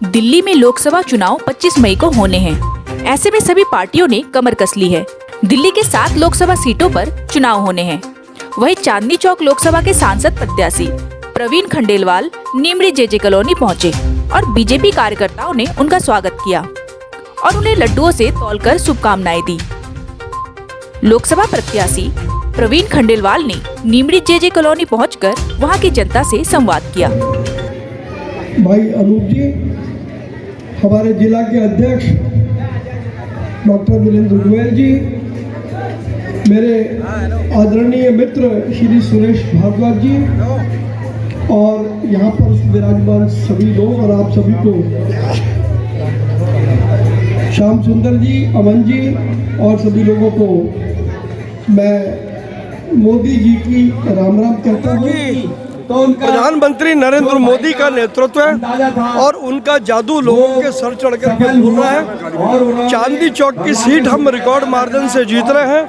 दिल्ली में लोकसभा चुनाव 25 मई को होने हैं। ऐसे में सभी पार्टियों ने कमर कस ली है। दिल्ली के 7 लोकसभा सीटों पर चुनाव होने हैं। वहीं चांदनी चौक लोकसभा के सांसद प्रत्याशी प्रवीण खंडेलवाल नीमड़ी जेजे कॉलोनी पहुंचे और बीजेपी कार्यकर्ताओं ने उनका स्वागत किया और उन्हें लड्डुओं से तौलकर शुभकामनाएं दी। लोकसभा प्रत्याशी प्रवीण खंडेलवाल ने नीमड़ी जेजे कॉलोनी पहुंचकर वहां की जनता से संवाद किया। भाई अनूप जी, हमारे जिला के अध्यक्ष डॉक्टर वीरेंद्र गोयल जी, मेरे आदरणीय मित्र श्री सुरेश भारद्वाज जी और यहाँ पर विराजमान सभी लोग और आप सभी को श्याम सुंदर जी, अमन जी और सभी लोगों को मैं मोदी जी की राम राम करता हूँ। तो प्रधानमंत्री नरेंद्र मोदी का नेतृत्व है और उनका जादू लोगों के सर चढ़ कर के बोल रहा है। चांदनी चौक की सीट हम रिकॉर्ड मार्जिन से जीत रहे हैं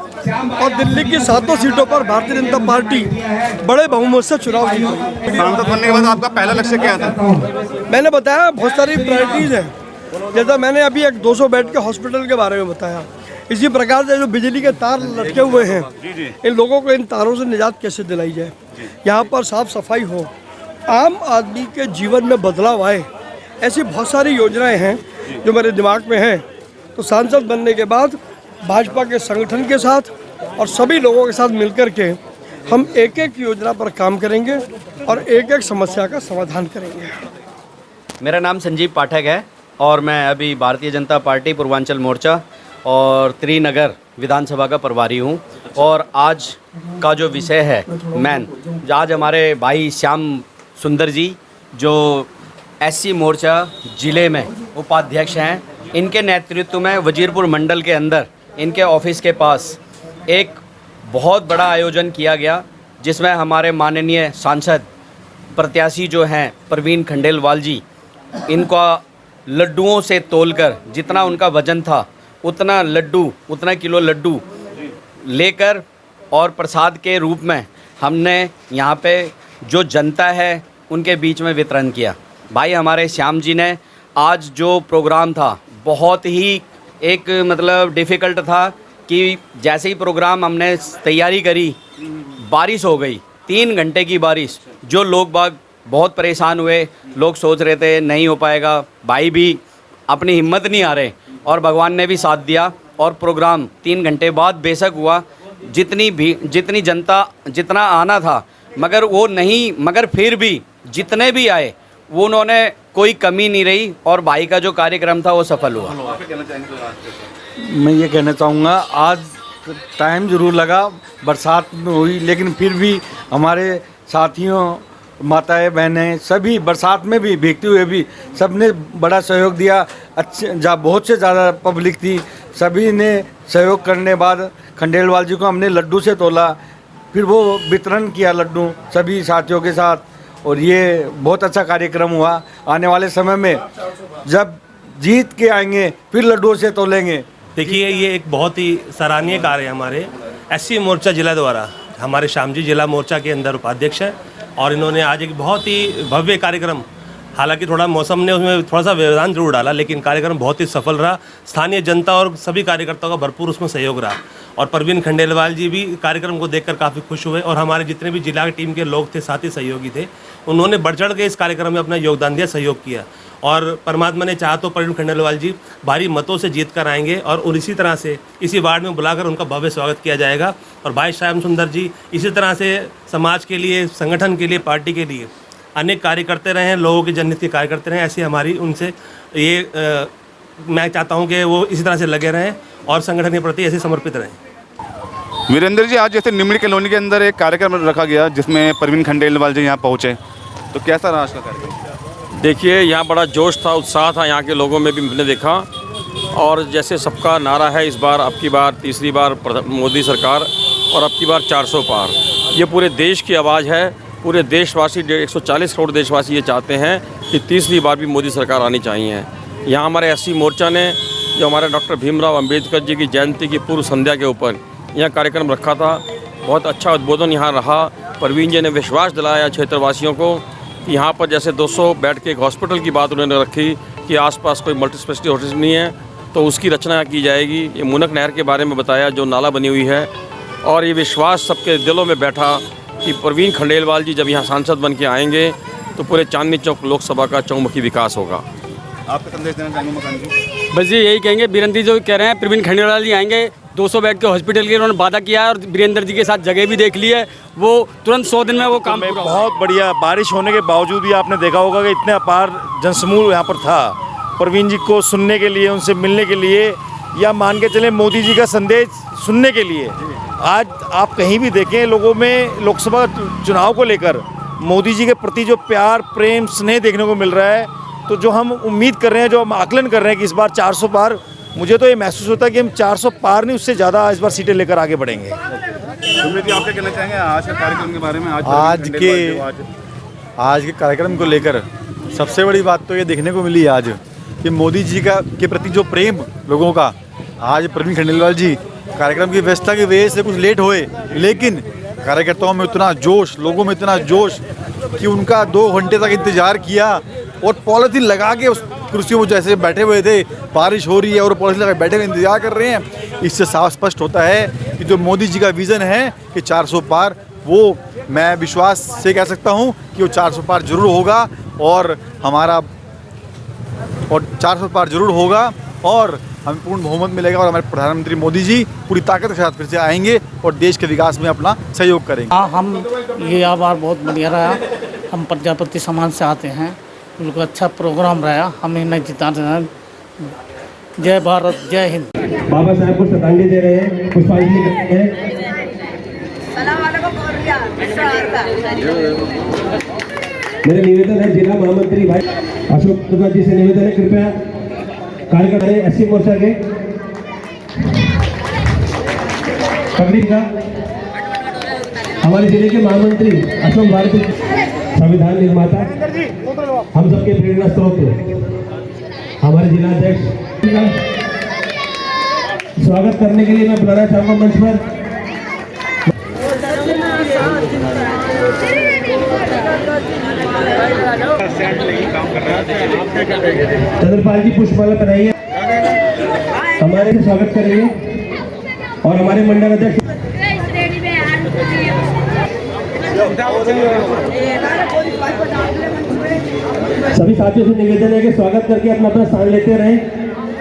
और दिल्ली की 7 सीटों पर भारतीय जनता पार्टी बड़े बहुमत से चुनाव जीती। सांसद बनने के बाद आपका पहला लक्ष्य क्या था? मैंने बताया बहुत सारी प्रायोरिटीज हैं। जैसा मैंने अभी एक 200 बेड के हॉस्पिटल के बारे में बताया, इसी प्रकार से जो बिजली के तार लटके हुए हैं, इन लोगों को इन तारों से निजात कैसे दिलाई जाए, यहाँ पर साफ सफाई हो, आम आदमी के जीवन में बदलाव आए, ऐसी बहुत सारी योजनाएं हैं जो मेरे दिमाग में हैं। तो सांसद बनने के बाद भाजपा के संगठन के साथ और सभी लोगों के साथ मिलकर के हम एक एक योजना पर काम करेंगे और एक एक समस्या का समाधान करेंगे। मेरा नाम संजीव पाठक है और मैं अभी भारतीय जनता पार्टी पूर्वांचल मोर्चा और त्रिनगर विधानसभा का प्रभारी हूँ। और आज का जो विषय है आज हमारे भाई श्याम सुंदर जी जो एससी मोर्चा ज़िले में उपाध्यक्ष हैं, इनके नेतृत्व में वजीरपुर मंडल के अंदर इनके ऑफिस के पास एक बहुत बड़ा आयोजन किया गया, जिसमें हमारे माननीय सांसद प्रत्याशी जो हैं प्रवीण खंडेलवाल जी, इनका लड्डुओं से तोलकर जितना उनका वजन था उतना किलो लड्डू लेकर और प्रसाद के रूप में हमने यहाँ पे जो जनता है उनके बीच में वितरण किया। भाई हमारे श्याम जी ने आज जो प्रोग्राम था बहुत ही एक डिफ़िकल्ट था कि जैसे ही प्रोग्राम हमने तैयारी करी, बारिश हो गई, 3 घंटे की बारिश। जो लोग बाग बहुत परेशान हुए, लोग सोच रहे थे नहीं हो पाएगा, भाई भी अपनी हिम्मत नहीं आ रहे और भगवान ने भी साथ दिया और प्रोग्राम 3 घंटे बाद बेशक हुआ। जितनी जनता जितना आना था मगर फिर भी जितने भी आए वो उन्होंने कोई कमी नहीं रही और भाई का जो कार्यक्रम था वो सफल हुआ। मैं ये कहना चाहूँगा, आज टाइम ज़रूर लगा, बरसात में हुई, लेकिन फिर भी हमारे साथियों, माताएं बहनें सभी बरसात में भी भीगते हुए भी सबने बड़ा सहयोग दिया। बहुत से ज़्यादा पब्लिक थी, सभी ने सहयोग करने बाद खंडेलवाल जी को हमने लड्डू से तोला, फिर वो वितरण किया लड्डू सभी साथियों के साथ और ये बहुत अच्छा कार्यक्रम हुआ। आने वाले समय में जब जीत के आएंगे फिर लड्डुओं से तोलेंगे। देखिए, ये एक बहुत ही सराहनीय कार्य है हमारे एससी मोर्चा जिला द्वारा। हमारे श्याम जी जिला मोर्चा के अंदर उपाध्यक्ष हैं और इन्होंने आज एक बहुत ही भव्य कार्यक्रम, हालांकि थोड़ा मौसम ने उसमें थोड़ा सा व्यवधान जरूर डाला, लेकिन कार्यक्रम बहुत ही सफल रहा। स्थानीय जनता और सभी कार्यकर्ताओं का भरपूर उसमें सहयोग रहा और प्रवीण खंडेलवाल जी भी कार्यक्रम को देखकर काफ़ी खुश हुए और हमारे जितने भी जिला की टीम के लोग थे, साथी सहयोगी थे, उन्होंने बढ़ चढ़ के इस कार्यक्रम में अपना योगदान दिया, सहयोग किया और परमात्मा ने चाहा तो प्रवीण खंडेलवाल जी भारी मतों से जीत कर आएंगे और इसी तरह से इसी वार्ड में बुलाकर उनका भव्य स्वागत किया जाएगा। और भाई श्याम सुंदर जी इसी तरह से समाज के लिए, संगठन के लिए, पार्टी के लिए अनेक कार्य करते रहे हैं, लोगों के जनहित के कार्य करते रहे। ऐसी हमारी उनसे ये मैं चाहता हूँ कि वो इसी तरह से लगे रहें और संगठन के प्रति ऐसे समर्पित रहें। वीरेंद्र जी, आज जैसे निमड़ी कॉलोनी के अंदर एक कार्यक्रम रखा गया जिसमें प्रवीण खंडेलवाल जी यहाँ पहुँचे, तो कैसा रहा आज का कार्यक्रम? देखिए, यहाँ बड़ा जोश था, उत्साह था यहाँ के लोगों में भी मैंने देखा। और जैसे सबका नारा है इस बार, अब की बार तीसरी बार मोदी सरकार और अब की बार 400 पार, ये पूरे देश की आवाज़ है। पूरे देशवासी 140 करोड़ देशवासी ये चाहते हैं कि तीसरी बार भी मोदी सरकार आनी चाहिए। यहाँ हमारे एससी मोर्चा ने जो हमारे डॉक्टर भीमराव अंबेडकर जी की जयंती की पूर्व संध्या के ऊपर यहाँ कार्यक्रम रखा था, बहुत अच्छा उद्बोधन यहाँ रहा। प्रवीण जी ने विश्वास दिलाया क्षेत्रवासियों को कि यहाँ पर जैसे 200 बेड के एक हॉस्पिटल की बात उन्होंने रखी, कि आसपास कोई मल्टी स्पेशलिटी हॉस्पिटल नहीं है, तो उसकी रचना की जाएगी। ये मुनक नहर के बारे में बताया जो नाला बनी हुई है, और ये विश्वास सबके दिलों में बैठा कि प्रवीण खंडेलवाल जी जब यहाँ सांसद बन के आएंगे तो पूरे चांदनी चौक लोकसभा का चौमुखी विकास होगा। आपका संदेश देना चाहेंगे मकान जी? बस ये यही कहेंगे, बीरेंद्र जी जो कह रहे हैं प्रवीण खंडेलवाल जी आएंगे, 200 बेड के हॉस्पिटल के उन्होंने वादा किया है और वीरेंद्र जी के साथ जगह भी देख ली है, वो तुरंत 100 दिन में वो काम पूरा होगा। बहुत बढ़िया। बारिश होने के बावजूद भी आपने देखा होगा कि इतने अपार जनसमूह यहाँ पर था प्रवीण जी को सुनने के लिए, उनसे मिलने के लिए, या मान के चले मोदी जी का संदेश सुनने के लिए। आज आप कहीं भी देखें लोगों में लोकसभा चुनाव को लेकर मोदी जी के प्रति जो प्यार, प्रेम, स्नेह देखने को मिल रहा है, तो जो हम उम्मीद कर रहे हैं, जो हम आकलन कर रहे हैं कि इस बार 400 पार, मुझे तो ये महसूस होता है कि हम 400 पार नहीं, उससे ज़्यादा इस बार सीटें लेकर आगे बढ़ेंगे। सुमित जी, आप क्या कहना चाहेंगे आज के कार्यक्रम के बारे में? आज के कार्यक्रम को लेकर सबसे बड़ी बात तो ये देखने को मिली आज कि मोदी जी के प्रति जो प्रेम लोगों का, आज प्रवीण खंडेलवाल जी कार्यक्रम की व्यवस्था की वजह से कुछ लेट हुए, लेकिन कार्यकर्ताओं में इतना जोश, लोगों में इतना जोश कि उनका 2 घंटे तक इंतजार किया और पॉलिथीन लगा के उस कुर्सियों में जैसे बैठे हुए थे, बारिश हो रही है और पॉलिथीन लगा बैठे हुए इंतजार कर रहे हैं। इससे साफ स्पष्ट होता है कि जो मोदी जी का विज़न है कि 400 पार, वो मैं विश्वास से कह सकता हूँ कि वो 400 पार जरूर होगा और 400 पार जरूर होगा और हमें पूर्ण बहुमत मिलेगा और हमारे प्रधानमंत्री मोदी जी पूरी ताकत के साथ फिर से आएंगे और देश के विकास में अपना सहयोग करेंगे। हाँ, हम ये बार बहुत बढ़िया रहा। हम प्रजापति समाज से आते हैं, बिल्कुल अच्छा प्रोग्राम रहा, हम इन्हें जिता रहे हैं। जय भारत, जय हिंद। बाबा साहब को श्रद्धांजलि दे रहे हैं, पुष्पांजलि कर रहे हैं। मेरा निवेदन है जिला महामंत्री भाई अशोक प्रसाद जी से निवेदन है, कृपया कार्यकर्ता एससी मोर्चा के पगड़ी का हमारे जिले के महामंत्री अशोक भारती, संविधान निर्माता, हम सबके प्रेरणा स्रोत, हमारे जिला अध्यक्ष का स्वागत करने के लिए मैं बुलाना चाहूंगा मंच पर चंद्रपाल जी, पुष्पमाला पहनाइए, हमारे से स्वागत करेंगे और हमारे मंडल अध्यक्ष सभी साथियों से निवेदन है कि स्वागत करके अपना अपना स्थान लेते रहें।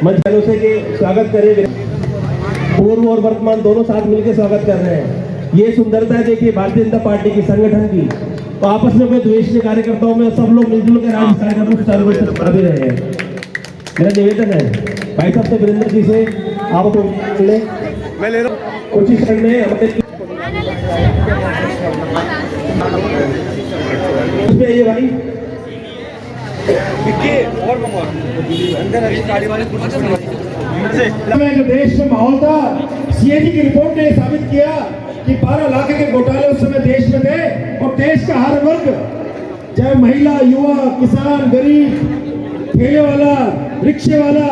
मंच वालों से कि स्वागत करें, पूर्व और वर्तमान दोनों साथ मिलकर स्वागत कर रहे हैं। ये सुंदरता है देखिए भारतीय जनता पार्टी की, संगठन की, तो आपस में कोई द्वेष के कार्यकर्ताओं में सब लोग मिलजुल कर आज कार्यक्रम को चालू कर भी रहे हैं। मेरा निवेदन है भाई साहब से, वीरेंद्र जी से, आप ले मैं ले रहा हूँ कोशिश करने ये भाई जो देश में माहौल था, सीएजी की रिपोर्ट ने साबित किया कि 12 लाख के घोटाले उस समय देश में थे और देश का हर वर्ग, चाहे महिला, युवा, किसान, गरीब, ठेले वाला, रिक्शे वाला,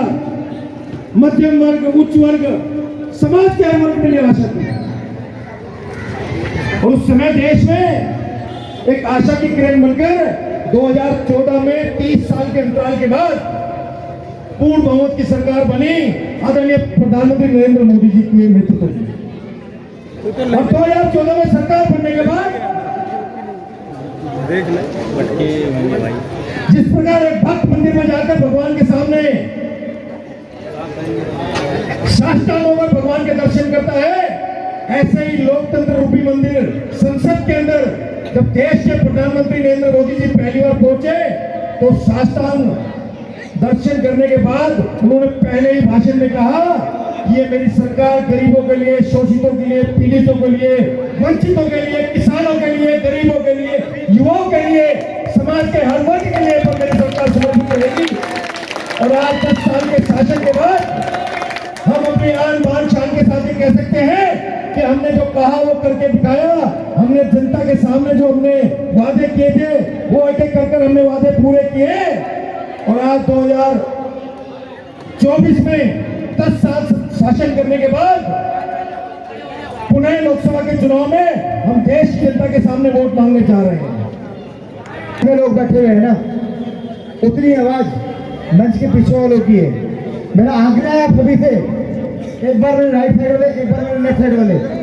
मध्यम वर्ग, उच्च वर्ग, समाज के हर वर्ग के लिए आशा थी। और उस समय देश में एक आशा की किरण बनकर 2014 में 30 साल के अंतराल के बाद पूर्ण बहुमत की सरकार बनी आदरणीय प्रधानमंत्री नरेंद्र मोदी जी के नेतृत्व में। और 2014 में सरकार बनने के बाद जिस प्रकार एक भक्त मंदिर में जाकर भगवान के सामने साष्टांग होकर भगवान के दर्शन करता है, ऐसे ही लोकतंत्र रूपी मंदिर संसद के अंदर जब देश के प्रधानमंत्री नरेंद्र मोदी जी पहली बार पहुंचे तो साष्टांग दर्शन करने के बाद उन्होंने पहले ही भाषण में कहा कि ये मेरी सरकार गरीबों के लिए, शोषितों के लिए, पीड़ितों के लिए, वंचितों के लिए, किसानों के लिए, गरीबों के लिए, युवाओं के लिए, समाज के हर वर्ग के लिए पर मेरी सरकार समर्पित रहेगी। और आज 10 साल के शासन के बाद हम अपनी आन बान शान के साथ ही कह सकते हैं कि हमने जो कहा वो करके दिखाया। हमने जनता के सामने जो हमने वादे किए थे वो एक एक कर हमने वादे पूरे किए और आज 2024 में 10 साल शासन करने के बाद पुनः लोकसभा के चुनाव में हम देश की जनता के सामने वोट मांगने जा रहे हैं। जितने लोग बैठे हुए हैं ना, उतनी आवाज मंच के पीछे वालों की है। मेरा आग्रह है आप सभी से, एक बार मेरे राइट साइड वाले, एक बार मेरे लेफ्ट साइड वाले,